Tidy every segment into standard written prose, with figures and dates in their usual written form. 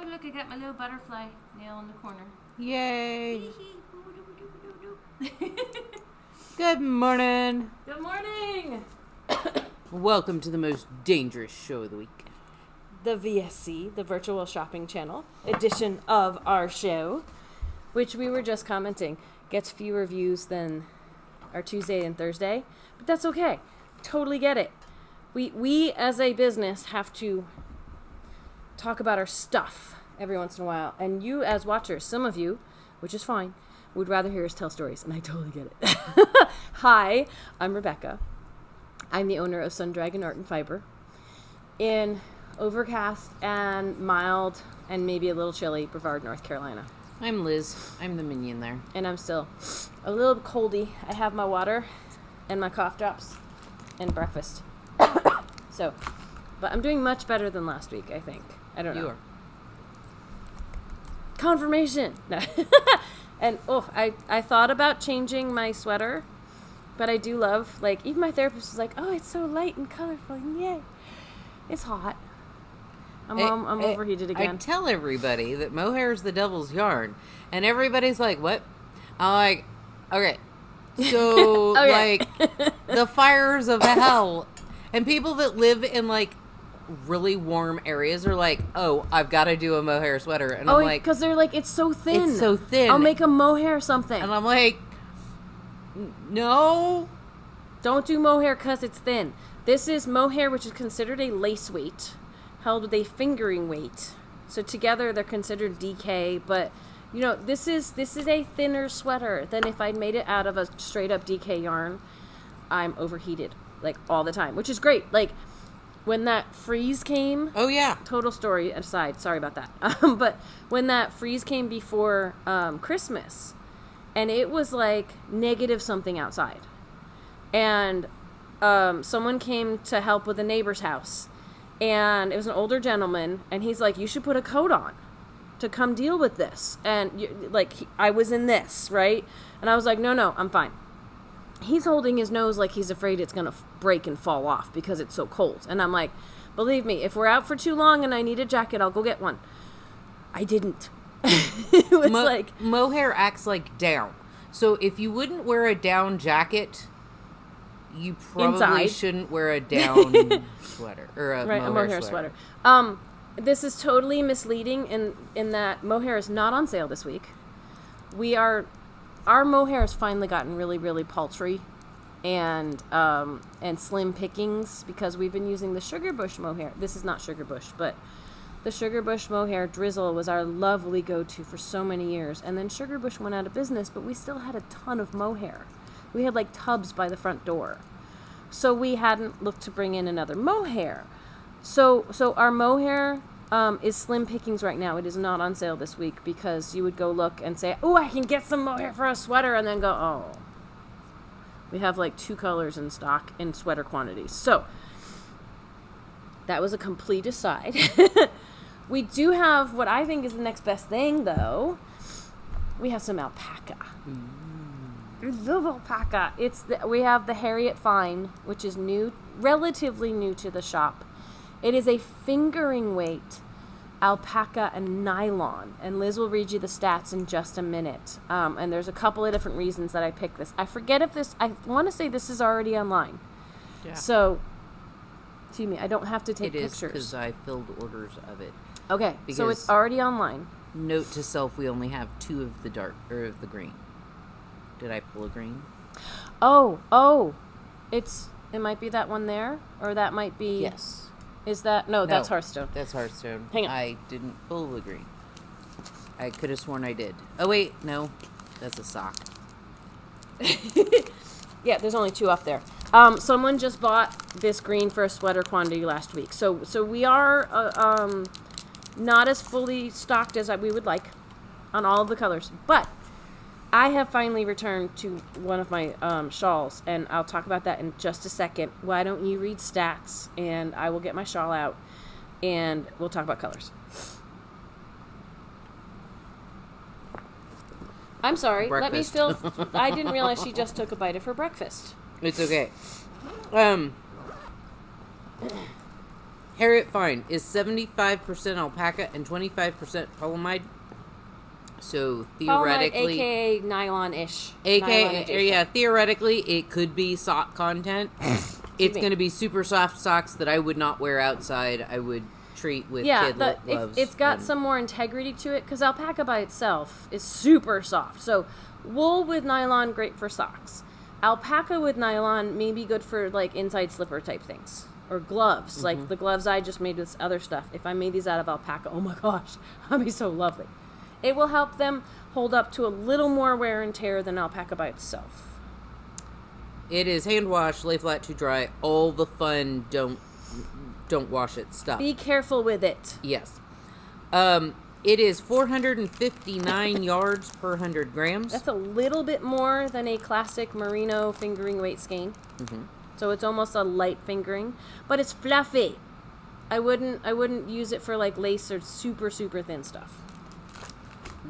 look, I got my little butterfly nail in the corner. Yay. Good morning. Good morning. Welcome to the most dangerous show of the week. The VSC, the Virtual Shopping Channel edition of our show, which we were just commenting, gets fewer views than our Tuesday and Thursday, but that's okay. Totally get it. We as a business have to talk about our stuff every once in a while, and you as watchers, some of you, which is fine, would rather hear us tell stories, and I totally get it. Hi, I'm Rebecca. I'm the owner of Sun Dragon Art and Fiber in overcast and mild and maybe a little chilly Brevard, North Carolina. I'm Liz. I'm the minion there. And I'm still a little coldy. I have my water and my cough drops and breakfast. So, but I'm doing much better than last week, I think. I don't know. You are. Confirmation. No. And I thought about changing my sweater, but I do love, like, even my therapist was like, oh, it's so light and colorful, and yay. It's hot. I'm overheated again. I tell everybody that mohair is the devil's yarn, and everybody's like, what? I'm like, okay. So, Okay. like, the fires of hell, and people that live in, like, really warm areas are like, oh, I've got to do a mohair sweater. And I'm like, because they're like, it's so thin. It's so thin. I'll make a mohair something. And I'm like, no. Don't do mohair because it's thin. This is mohair, which is considered a lace weight, held with a fingering weight. So together they're considered DK, but you know, this is a thinner sweater than if I'd made it out of a straight up DK yarn. I'm overheated like all the time, which is great. Like when that freeze came. Oh yeah. Total story aside, sorry about that. But when that freeze came before Christmas, and it was like negative something outside, and someone came to help with a neighbor's house, and it was an older gentleman, and he's like, you should put a coat on to come deal with this. And I was in this, right? And I was like, no, I'm fine. He's holding his nose like he's afraid it's going to break and fall off because it's so cold. And I'm like, believe me, if we're out for too long and I need a jacket, I'll go get one. I didn't. It was like... Mohair acts like down. So if you wouldn't wear a down jacket, you probably shouldn't wear a down sweater. Or a mohair sweater. This is totally misleading in that mohair is not on sale this week. Our mohair has finally gotten really, really paltry and slim pickings because we've been using the sugar bush mohair. This is not sugar bush, but the sugar bush mohair drizzle was our lovely go-to for so many years. And then sugar bush went out of business, but we still had a ton of mohair. We had like tubs by the front door. So we hadn't looked to bring in another mohair. So our mohair is slim pickings right now. It is not on sale this week because you would go look and say, oh, I can get some mohair for a sweater, and then go, oh. We have like 2 colors in stock in sweater quantities. So that was a complete aside. We do have what I think is the next best thing, though. We have some alpaca. I love alpaca. We have the Herriot Fine, which is new, relatively new to the shop. It is a fingering weight alpaca and nylon, and Liz will read you the stats in just a minute. And there's a couple of different reasons that I picked this. I forget if this, I want to say this is already online. Yeah. So, excuse me, I don't have to take pictures. It is because I filled orders of it. Okay, so it's already online. Note to self, we only have 2 of the dark, or of the green. Did I pull a green? Oh, it might be that one there, or that might be... Yes. Is that... No, that's Hearthstone. That's Hearthstone. Hang on. I didn't pull the green. I could have sworn I did. Oh, wait. No. That's a sock. Yeah, there's only 2 up there. Someone just bought this green for a sweater quantity last week. So we are not as fully stocked as we would like on all of the colors. But I have finally returned to one of my shawls, and I'll talk about that in just a second. Why don't you read stats, and I will get my shawl out, and we'll talk about colors. I'm sorry. Breakfast. Let me fill... I didn't realize she just took a bite of her breakfast. It's okay. Herriot Fine is 75% alpaca and 25% polyamide. So theoretically, aka nylon-ish. Yeah, theoretically it could be sock content. It's going to be super soft socks that I would not wear outside. I would treat with kid gloves. It's got some more integrity to it because alpaca by itself is super soft. So wool with nylon, great for socks. Alpaca with nylon may be good for like inside slipper type things. Or gloves, like the gloves I just made with other stuff. If I made these out of alpaca, oh my gosh, that'd be so lovely. It will help them hold up to a little more wear and tear than alpaca by itself. It is hand wash, lay flat to dry, all the fun, don't wash it stuff. Be careful with it. Yes. It is 459 yards per 100 grams. That's a little bit more than a classic merino fingering weight skein. So it's almost a light fingering, but it's fluffy. I wouldn't use it for like lace or super thin stuff.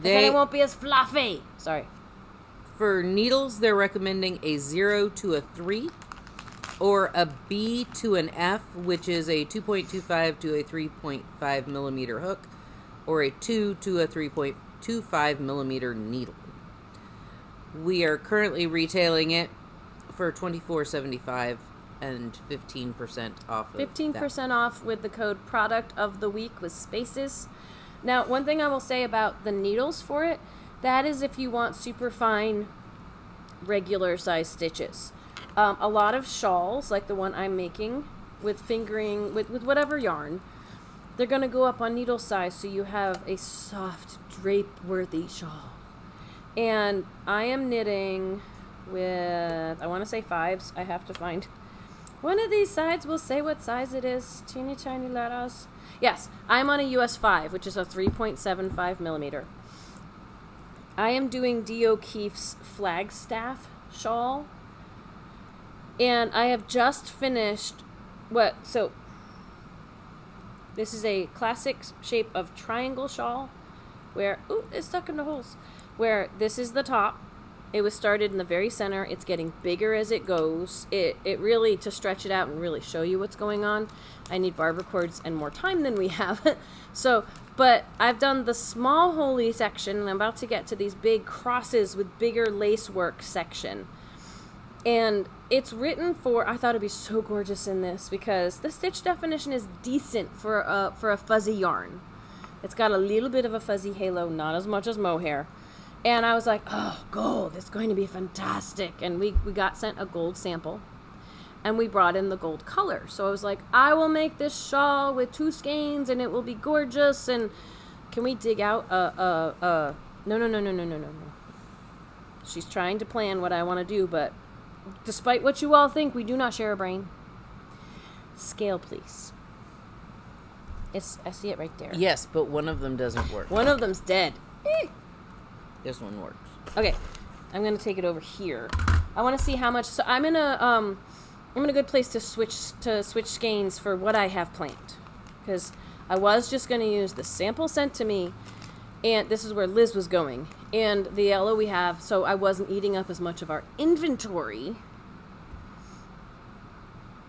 Then it won't be as fluffy. Sorry. For needles, they're recommending a 0 to a 3, or a B to an F, which is a 2.25 to a 3.5 millimeter hook, or a 2 to a 3.25 millimeter needle. We are currently retailing it for $24.75 and 15% off. 15% off with the code product of the week with spaces. Now, one thing I will say about the needles for it, that is if you want super fine, regular size stitches. A lot of shawls, like the one I'm making, with fingering, with whatever yarn, they're going to go up on needle size so you have a soft, drape-worthy shawl. And I am knitting with, I want to say 5s. I have to find one of these sides will say what size it is. Teeny tiny letters. Yes, I'm on a US 5, which is a 3.75 millimeter. I am doing Dee O'Keefe's Flagstaff shawl. And I have just finished so this is a classic shape of triangle shawl where, it's stuck in the holes, where this is the top. It was started in the very center. It's getting bigger as it goes. It really, to stretch it out and really show you what's going on, I need barber cords and more time than we have. But I've done the small holy section, and I'm about to get to these big crosses with bigger lace work section. And it's written for, I thought it'd be so gorgeous in this because the stitch definition is decent for a fuzzy yarn. It's got a little bit of a fuzzy halo, not as much as mohair. And I was like, oh, gold, it's going to be fantastic. And we got sent a gold sample, and we brought in the gold color. So I was like, I will make this shawl with 2 skeins, and it will be gorgeous. And can we dig out no. She's trying to plan what I want to do, but despite what you all think, we do not share a brain. Scale, please. I see it right there. Yes, but one of them doesn't work. One of them's dead. This one works. Okay, I'm gonna take it over here. I want to see how much. So I'm in a good place to switch skeins for what I have planned, because I was just gonna use the sample sent to me, and this is where Liz was going, and the yellow we have. So I wasn't eating up as much of our inventory.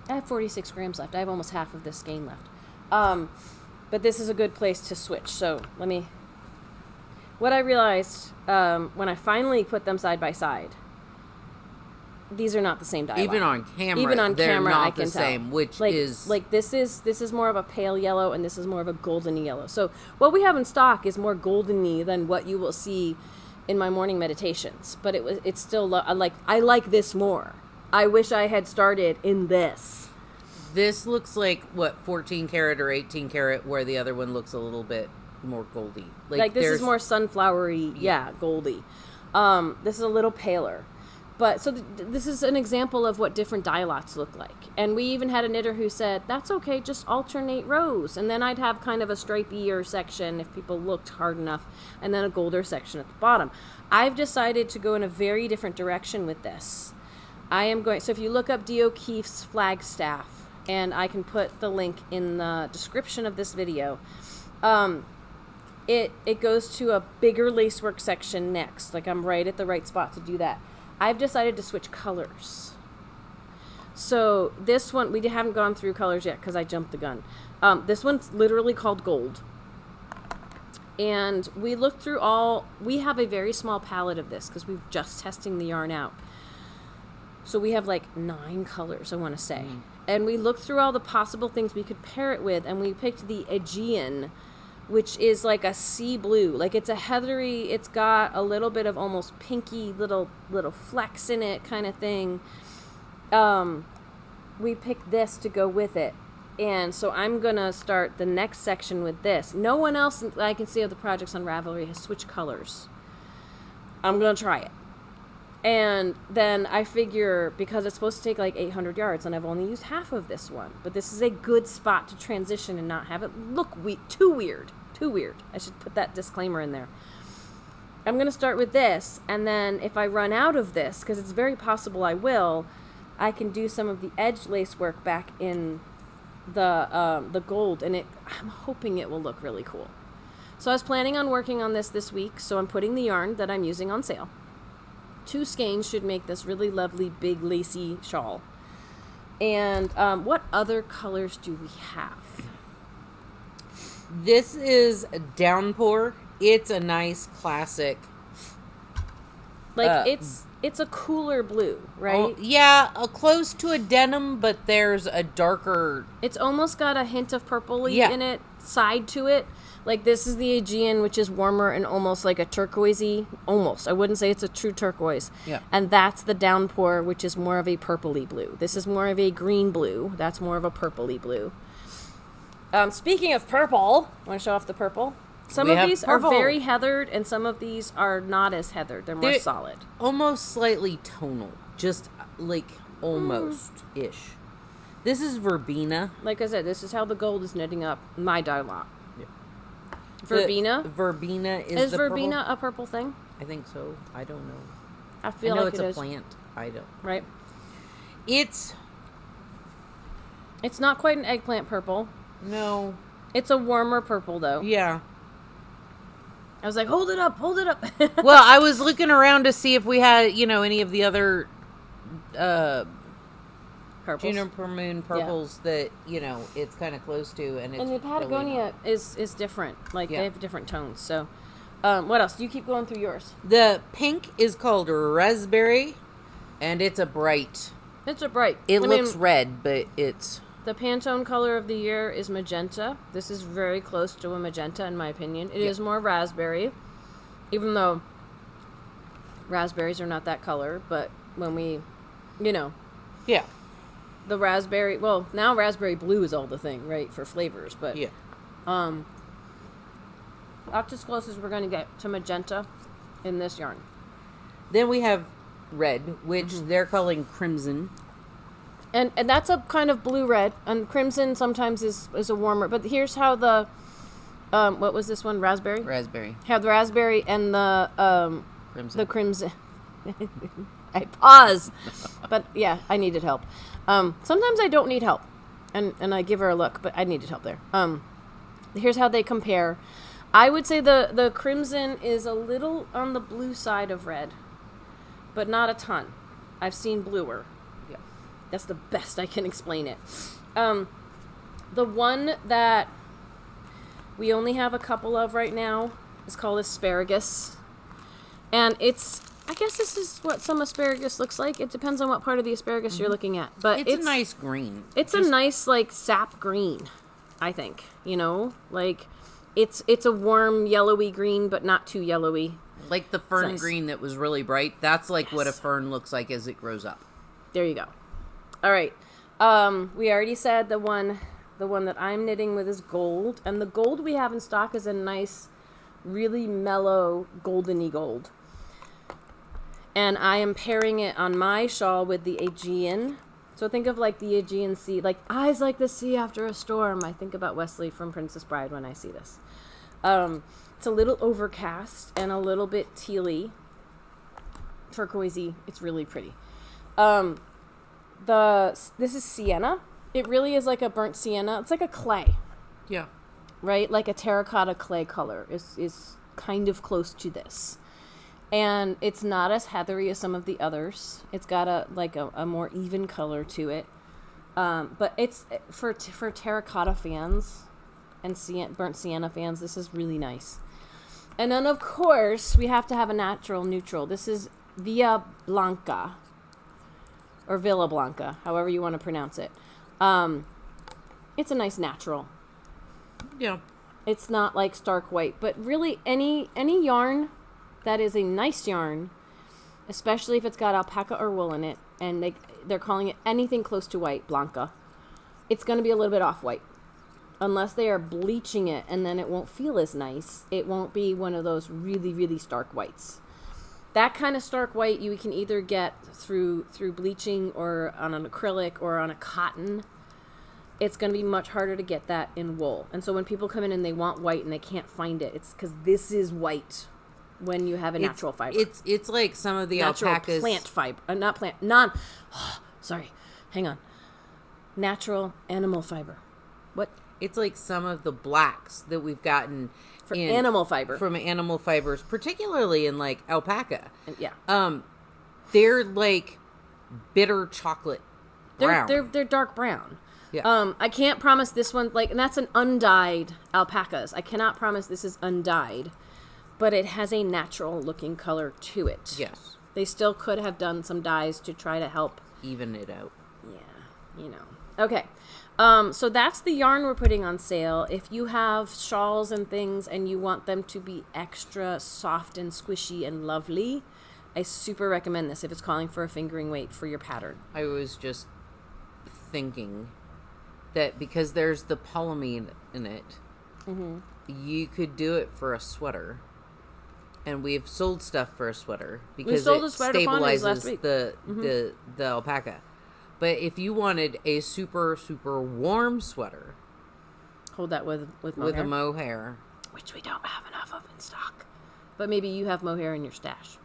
I have 46 grams left. I have almost half of this skein left. But this is a good place to switch. So let me. What I realized when I finally put them side by side, these are not the same dye line. Even on camera, I not can the same, tell. which like, is like this is more of a pale yellow, and this is more of a golden yellow. So what we have in stock is more golden-y than what you will see in my morning meditations. But it's still I like this more. I wish I had started in this. This looks like, 14 karat or 18 karat, where the other one looks a little bit more goldy. Like this is more sunflowery, goldy. This is a little paler. But so this is an example of what different dye lots look like. And we even had a knitter who said, that's okay, just alternate rows. And then I'd have kind of a stripier section if people looked hard enough, and then a golder section at the bottom. I've decided to go in a very different direction with this. So if you look up Dee O'Keefe's Flagstaff, and I can put the link in the description of this video, it goes to a bigger lacework section next. Like I'm right at the right spot to do that. I've decided to switch colors. So this one, we haven't gone through colors yet because I jumped the gun. This one's literally called Gold. And we looked through we have a very small palette of this because we're just testing the yarn out. So we have like 9 colors, I want to say. And we looked through all the possible things we could pair it with, and we picked the Aegean, which is like a sea blue. Like it's a heathery, it's got a little bit of almost pinky little flecks in it kind of thing. We picked this to go with it. And so I'm going to start the next section with this. No one else I can see of the projects on Ravelry has switched colors. I'm going to try it. And then I figure, because it's supposed to take like 800 yards, and I've only used half of this one. But this is a good spot to transition and not have it look too weird. Too weird. I should put that disclaimer in there. I'm going to start with this, and then if I run out of this, because it's very possible I will, I can do some of the edge lace work back in the gold, and I'm hoping it will look really cool. So I was planning on working on this week, so I'm putting the yarn that I'm using on sale. 2 skeins should make this really lovely big lacy shawl. And what other colors do we have? This is a Downpour. It's a nice classic. Like it's a cooler blue, right? Yeah, close to a denim, but there's a darker... It's almost got a hint of purpley in it, side to it. Like this is the Aegean, which is warmer and almost like a turquoisey. Almost. I wouldn't say it's a true turquoise. Yeah. And that's the Downpour, which is more of a purpley blue. This is more of a green blue. That's more of a purpley blue. Speaking of purple, want to show off the purple? Some of these are very heathered, and some of these are not as heathered. They're more solid. Almost slightly tonal. Just, like, almost-ish. This is Verbena. Like I said, this is how the gold is knitting up my dye lot. Yeah. Verbena? Verbena is Verbena a purple thing? I think so. I don't know. I feel like it's a plant. I don't. Right. It's not quite an eggplant purple. No. It's a warmer purple, though. Yeah. I was like, hold it up. Well, I was looking around to see if we had, any of the other purples. Juniper Moon purples that, it's kind of close to. And the Patagonia is different. Like, they have different tones. So, what else? You keep going through yours. The pink is called Raspberry, and it's a bright. It's a bright. It looks red, but it's... The Pantone color of the year is magenta. This is very close to a magenta, in my opinion. It is more raspberry, even though raspberries are not that color. But when we, Yeah. The raspberry, well, now raspberry blue is all the thing, right, for flavors. But, yeah. That's as close as we're going to get to magenta in this yarn. Then we have red, which they're calling crimson. And that's a kind of blue-red, and crimson sometimes is a warmer. But here's how the, what was this one? Raspberry? Raspberry. Have the raspberry and the crimson. The crimson. I pause, but yeah, I needed help. Sometimes I don't need help, and I give her a look, but I needed help there. Here's how they compare. I would say the crimson is a little on the blue side of red, but not a ton. I've seen bluer. That's the best I can explain it. The one that we only have a couple of right now is called asparagus. And I guess this is what some asparagus looks like. It depends on what part of the asparagus you're looking at. But it's a nice green. It's a nice, like, sap green, I think. Like, it's a warm, yellowy green, but not too yellowy. Like the fern green that was really bright. That's like what a fern looks like as it grows up. There you go. All right. We already said the one that I'm knitting with is gold, and the gold we have in stock is a nice, really mellow goldeny gold. And I am pairing it on my shawl with the Aegean. So think of like the Aegean Sea, like eyes like the sea after a storm. I think about Wesley from Princess Bride when I see this. It's a little overcast and a little bit tealy, turquoisey. It's really pretty. This is sienna. It really is like a burnt sienna. It's like a clay. Yeah. Right? Like a terracotta clay color is kind of close to this. And it's not as heathery as some of the others. It's got a more even color to it. But it's for terracotta fans and burnt sienna fans, this is really nice. And then, of course, we have to have a natural neutral. This is Villa Blanca, or Villa Blanca, however you want to pronounce it. It's a nice natural. Yeah. It's not like stark white, but really any yarn that is a nice yarn, especially if it's got alpaca or wool in it, and they're calling it anything close to white, Blanca, it's going to be a little bit off-white. Unless they are bleaching it, and then it won't feel as nice. It won't be one of those really, really stark whites. That kind of stark white you can either get through bleaching or on an acrylic or on a cotton. It's going to be much harder to get that in wool. And so when people come in and they want white and they can't find it, it's because this is white when you have a natural fiber. It's like some of the natural alpacas. Plant fiber. Sorry. Hang on. Natural animal fiber. What? It's like some of the blacks that we've gotten from animal fiber. From animal fibers, particularly in like alpaca. Yeah. They're like bitter chocolate brown. They're dark brown. Yeah. I can't promise this one, and that's an undyed alpacas. I cannot promise this is undyed, but it has a natural looking color to it. Yes. They still could have done some dyes to try to help even it out. Yeah, Okay. So that's the yarn we're putting on sale. If you have shawls and things and you want them to be extra soft and squishy and lovely, I super recommend this if it's calling for a fingering weight for your pattern. I was just thinking that because there's the polyamide in it, you could do it for a sweater. And we've sold stuff for a sweater because it stabilizes the alpaca. But if you wanted a super, super warm sweater, hold that with a mohair, which we don't have enough of in stock. But maybe you have mohair in your stash.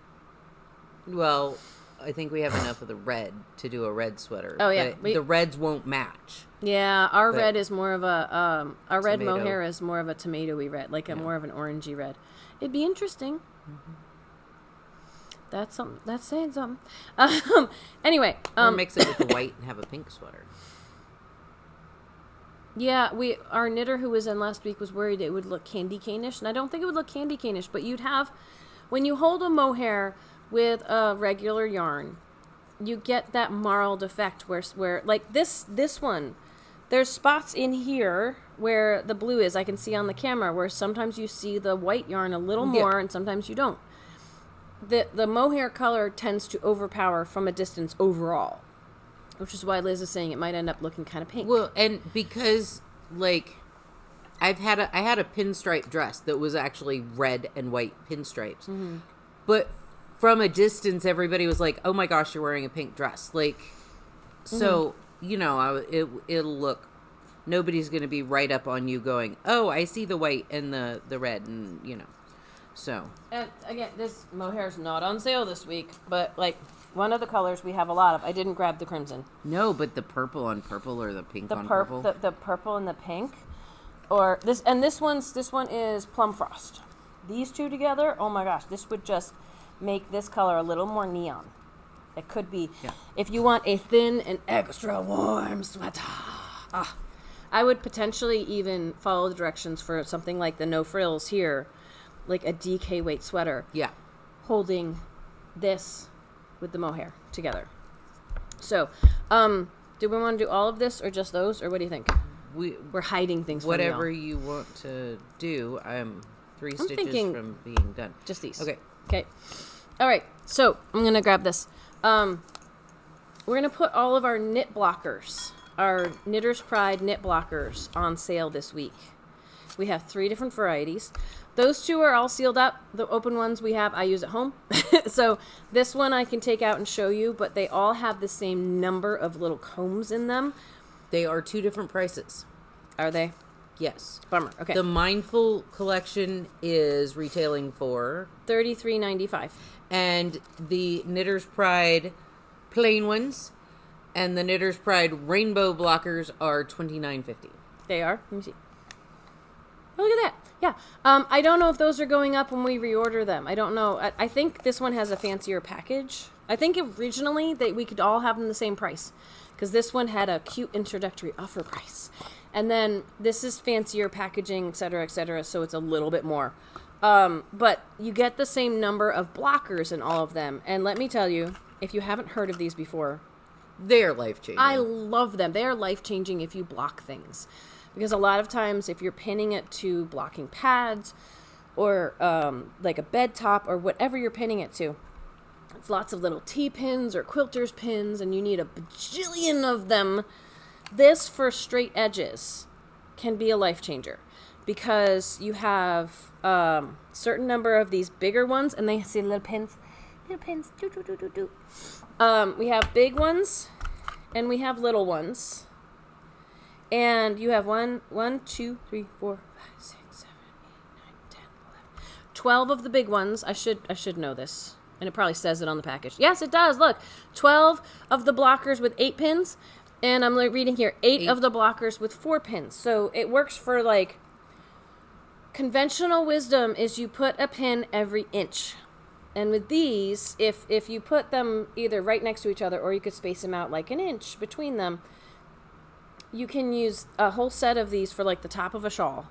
Well, I think we have enough of the red to do a red sweater. Oh yeah, the reds won't match. Yeah, our red is more of a our red mohair is more of a tomatoey red, more of an orangey red. It'd be interesting. Mm-hmm. That's something. That's saying something. Anyway, or mix it with the white and have a pink sweater. Yeah, our knitter who was in last week was worried it would look candy cane-ish, and I don't think it would look candy cane-ish, but you'd have, when you hold a mohair with a regular yarn, you get that marled effect where like this one, there's spots in here where the blue is. I can see on the camera where sometimes you see the white yarn a little more and sometimes you don't. The mohair color tends to overpower from a distance overall, which is why Liz is saying it might end up looking kind of pink. Well, and because I had a pinstripe dress that was actually red and white pinstripes, but from a distance everybody was like, "Oh my gosh, you're wearing a pink dress!" So it'll look. Nobody's going to be right up on you going, "Oh, I see the white and the red," and So. And again, this mohair is not on sale this week, but one of the colors we have a lot of. I didn't grab the crimson. No, but the purple on purple or the pink on purple. The purple and the pink, or this, and this one is plum frost. These two together, oh my gosh, this would just make this color a little more neon. It could be if you want a thin and extra warm sweater. I would potentially even follow the directions for something like the no frills here. Like a DK weight sweater. Yeah. Holding this with the mohair together. So, do we want to do all of this or just those, or what do you think? We're hiding things from whatever you want to do. I'm stitches from being done. Just these. Okay. All right. So, I'm going to grab this. We're going to put all of our knit blockers, our Knitter's Pride knit blockers on sale this week. We have 3 different varieties. Those 2 are all sealed up. The open ones I use at home. So this one I can take out and show you, but they all have the same number of little combs in them. They are 2 different prices. Are they? Yes. Bummer. Okay. The Mindful collection is retailing for $33.95. And the Knitter's Pride plain ones and the Knitter's Pride rainbow blockers are $29.50. They are? Let me see. Oh, look at that. Yeah. I don't know if those are going up when we reorder them. I don't know. I think this one has a fancier package. I think originally that we could all have them the same price, because this one had a cute introductory offer price. And then this is fancier packaging, et cetera, so it's a little bit more. But you get the same number of blockers in all of them. And let me tell you, if you haven't heard of these before, they're life-changing. I love them. They are life-changing if you block things. Because a lot of times if you're pinning it to blocking pads or like a bed top or whatever you're pinning it to, it's lots of little T-pins or quilter's pins, and you need a bajillion of them. This for straight edges can be a life changer, because you have certain number of these bigger ones, and they see little pins. We have big ones, and we have little ones. And you have 1, 2, 3, 4, 5, 6, 7, 8, 9, 10, 11, 12 of the big ones. I should know this. And it probably says it on the package. Yes, it does. Look, 12 of the blockers with 8 pins. And I'm reading here, 8 of the blockers with 4 pins. So it works for, like, conventional wisdom is you put a pin every inch. And with these, if you put them either right next to each other, or you could space them out like an inch between them, you can use a whole set of these for, like, the top of a shawl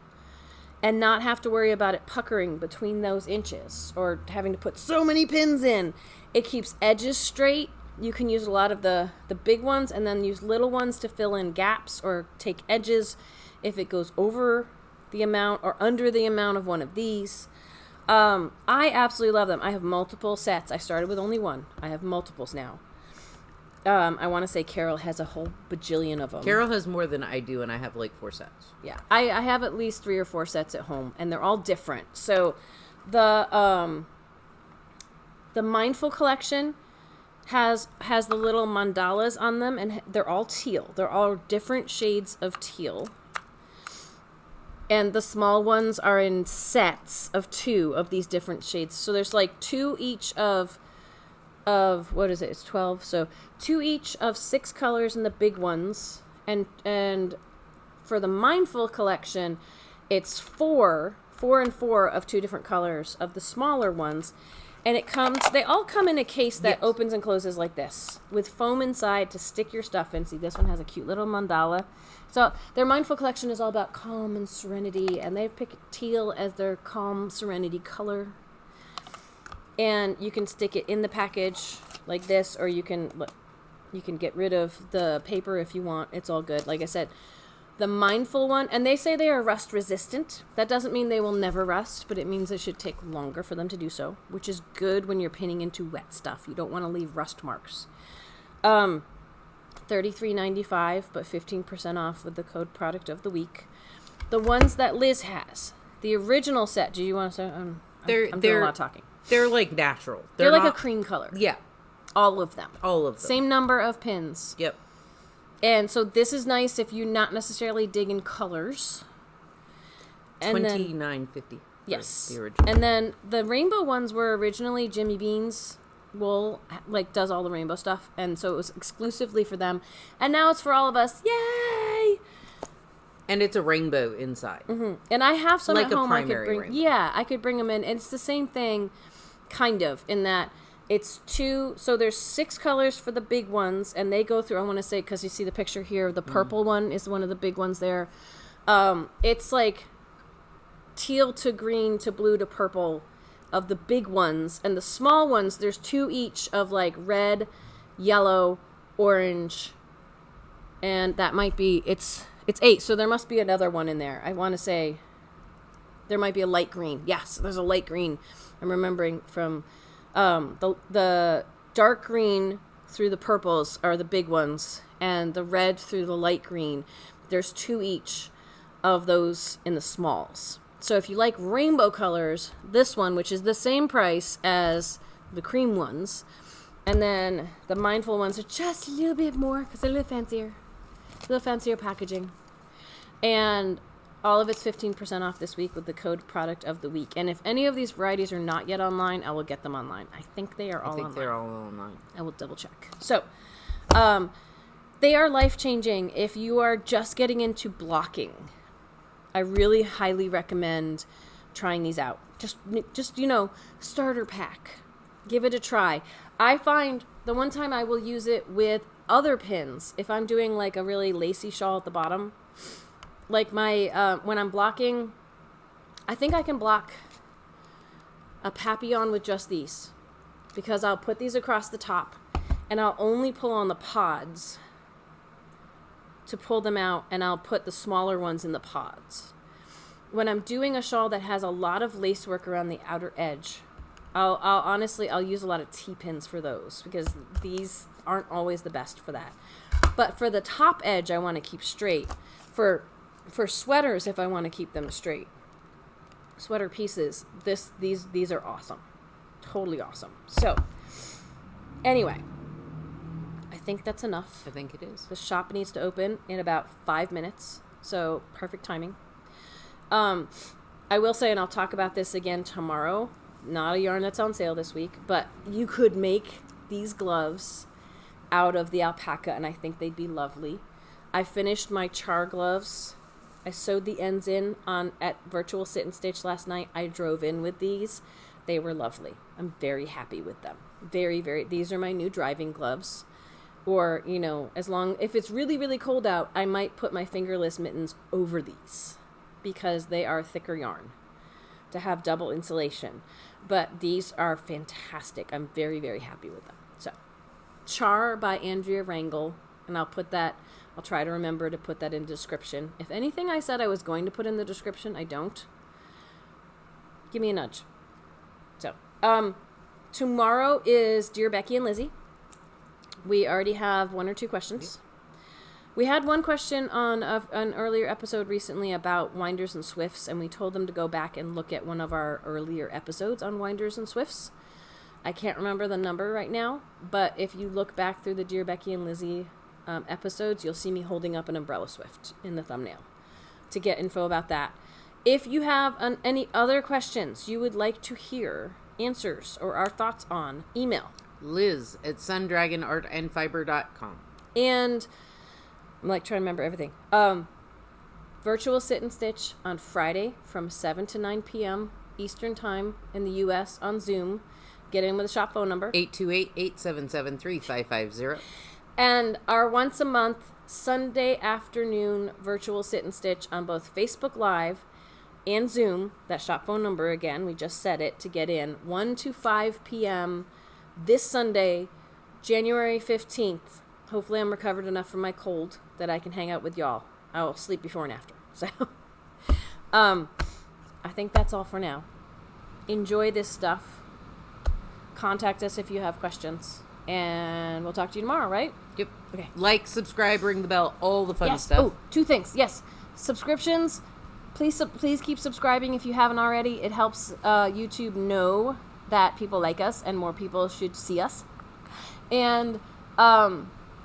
and not have to worry about it puckering between those inches or having to put so many pins in. It keeps edges straight. You can use a lot of the big ones and then use little ones to fill in gaps or take edges if it goes over the amount or under the amount of one of these. I absolutely love them. I have multiple sets. I started with only one. I have multiples now. I want to say Carol has a whole bajillion of them. Carol has more than I do, and I have like 4 sets. Yeah, I have at least 3 or 4 sets at home, and they're all different. So the Mindful collection has the little mandalas on them, and they're all teal. They're all different shades of teal. And the small ones are in sets of 2 of these different shades. So there's like 2 each of what is it? It's 12. So 2 each of 6 colors in the big ones, and for the Mindful collection, it's 4 and 4 of 2 different colors of the smaller ones, and they all come in a case that opens and closes like this with foam inside to stick your stuff in. See, this one has a cute little mandala. So their Mindful collection is all about calm and serenity, and they pick teal as their calm serenity color. And you can stick it in the package like this, or you can get rid of the paper if you want. It's all good. Like I said, the Mindful one, and they say they are rust resistant. That doesn't mean they will never rust, but it means it should take longer for them to do so, which is good when you're pinning into wet stuff. You don't want to leave rust marks. $33.95, but 15% off with the code product of the week. The ones that Liz has, the original set. Do you want to say? I'm doing a lot of talking. They're like natural. They're like a cream color. Yeah. All of them. All of them. Same number of pins. Yep. And so this is nice if you're not necessarily digging colors. $29.50. Yes. The original. And then the rainbow ones were originally Jimmy Bean's wool, like, does all the rainbow stuff. And so it was exclusively for them. And now it's for all of us. Yay! And it's a rainbow inside. Mm-hmm. And I have some like at home. A primary rainbow. Yeah, I could bring them in. And it's the same thing, kind of, in that it's 2. So there's 6 colors for the big ones, and they go through. I want to say, because you see the picture here, the purple one is one of the big ones there. It's like teal to green to blue to purple of the big ones, and the small ones, there's 2 each of like red, yellow, orange, and that might be it's 8, so there must be another one in there. I want to say there might be a light green. Yes, there's a light green. I'm remembering from the dark green through the purples are the big ones, and the red through the light green. There's 2 each of those in the smalls. So if you like rainbow colors, this one, which is the same price as the cream ones, and then the Mindful ones are just a little bit more because they're a little fancier packaging. And all of it's 15% off this week with the code product of the week. And if any of these varieties are not yet online, I will get them online. I think they are all online. they're all online. I will double check. So, they are life-changing if you are just getting into blocking. I really highly recommend trying these out. Just starter pack. Give it a try. I find the one time I will use it with other pins, if I'm doing like a really lacy shawl at the bottom, like my, when I'm blocking, I think I can block a papillon with just these, because I'll put these across the top and I'll only pull on the pods to pull them out, and I'll put the smaller ones in the pods. When I'm doing a shawl that has a lot of lace work around the outer edge, I'll honestly use a lot of T-pins for those, because these aren't always the best for that. But for the top edge, I want to keep straight. For sweaters, if I want to keep them straight, sweater pieces, these are awesome. Totally awesome. So, anyway, I think that's enough. I think it is. The shop needs to open in about 5 minutes, so perfect timing. I will say, and I'll talk about this again tomorrow, not a yarn that's on sale this week, but you could make these gloves out of the alpaca, and I think they'd be lovely. I finished my char gloves. I sewed the ends in at Virtual Sit and Stitch last night. I drove in with these. They were lovely. I'm very happy with them. Very, very. These are my new driving gloves. Or, if it's really, really cold out, I might put my fingerless mittens over these, because they are thicker yarn to have double insulation. But these are fantastic. I'm very, very happy with them. So, Char by Andrea Rangel, and I'll try to remember to put that in the description. If anything I said I was going to put in the description, I don't, give me a nudge. So, tomorrow is Dear Becky and Lizzie. We already have 1 or 2 questions. We had one question on an earlier episode recently about winders and swifts, and we told them to go back and look at one of our earlier episodes on winders and swifts. I can't remember the number right now, but if you look back through the Dear Becky and Lizzie episodes, you'll see me holding up an umbrella swift in the thumbnail to get info about that. If you have any other questions you would like to hear answers or our thoughts on, email Liz@sundragonartandfiber.com. And I'm trying to remember everything. Virtual Sit and Stitch on Friday from 7 to 9 p.m. Eastern Time in the U.S. on Zoom. Get in with a shop phone number. 828-877-3550. And our once a month Sunday afternoon Virtual Sit and Stitch on both Facebook Live and Zoom. That shop phone number again, we just said it to get in. 1 to 5 p.m. this Sunday, January 15th. Hopefully I'm recovered enough from my cold that I can hang out with y'all. I will sleep before and after. So, I think that's all for now. Enjoy this stuff. Contact us if you have questions. And we'll talk to you tomorrow, right? Yep. Okay. Like, subscribe, ring the bell, all the fun Yes. stuff. Oh, 2 things. Yes. Subscriptions. Please keep subscribing if you haven't already. It helps YouTube know that people like us and more people should see us. And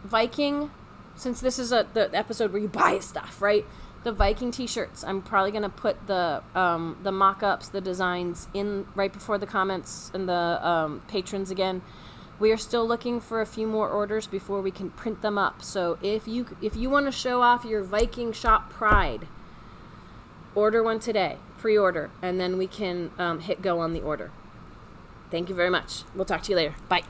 Viking, since this is the episode where you buy stuff, right? The Viking t-shirts, I'm probably going to put the mock-ups, the designs in right before the comments and the patrons again. We are still looking for a few more orders before we can print them up. So if you want to show off your Viking shop pride, order one today, pre-order, and then we can hit go on the order. Thank you very much. We'll talk to you later. Bye.